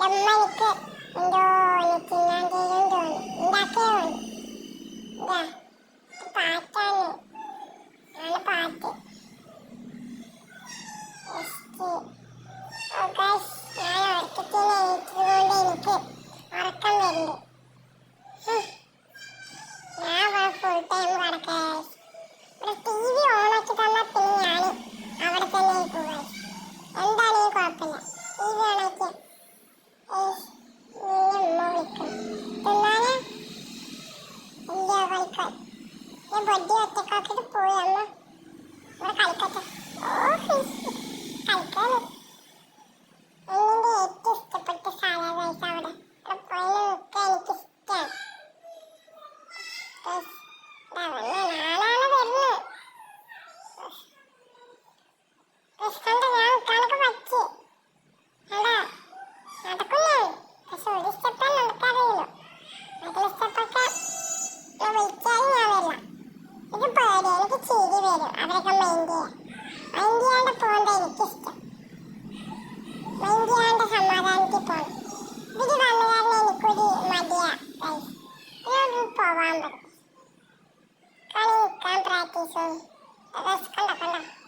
എനിക്ക് എന്തോ തിന്നാൻ തരും തോന്നി. ഉണ്ടാക്കിയേ ഇതാ പാറ്റാണ്. ആണ് പാറ്റ്. ഞാൻ ഉറക്കത്തിന് എണീറ്റതുകൊണ്ട് എനിക്ക് ഉറക്കം വരുന്നുണ്ട്. ഞാൻ ഫുൾ ടൈം കിടക്കാം. ഇവിടെ TV ഓണാക്കി തന്നാൽ പിന്നെ ഞാൻ അവിടെ തന്നെ പോകാം. എന്താണെങ്കിലും കുഴപ്പമില്ല. TV ഓണാക്കിയ ഉമ്മ വിളിക്കും. തിന്നാനാ ഇല്ല കളിക്കാൻ. ഞാൻ ബൊഡി ഒറ്റക്കാക്കിട്ട് പോയി. അമ്മ ഇവിടെ കളിക്കട്ടെ. കളിക്കാണ്. എന്നെ ഏറ്റവും ഇഷ്ടപ്പെട്ട സ്ഥലം കഴിച്ച അവിടെ പോയി നിൽക്കാൻ എനിക്ക് ഇഷ്ടമാണ്. നാളാണ് വരുന്നത്. കണ്ട ഞാൻ നിൽക്കാനൊക്കെ പറ്റി. അടാ നടക്കുന്നേ. പക്ഷെ ഒരു സ്റ്റെപ്പേ നടക്കാറിയുള്ളൂ. മറ്റുള്ള സ്റ്റെപ്പൊക്കെ വിളിച്ചാലും ഞാൻ വരില്ല. എനിക്ക് പേടി. എനിക്ക് ചിരി വരും. അവരൊക്കെ മൈൻഡ് ചെയ്യാണ്ട് പോകുന്നത് എനിക്കിഷ്ടം. മൈൻഡ് ചെയ്യാണ്ട് സമാധാനത്തിൽ പോകണം. ഇതിന് വന്ന കാരണം എനിക്കൊരു മടിയാ. പോവാൻ പറ്റും. കളി നിൽക്കാൻ പ്രാക്ടീസ് കണ്ട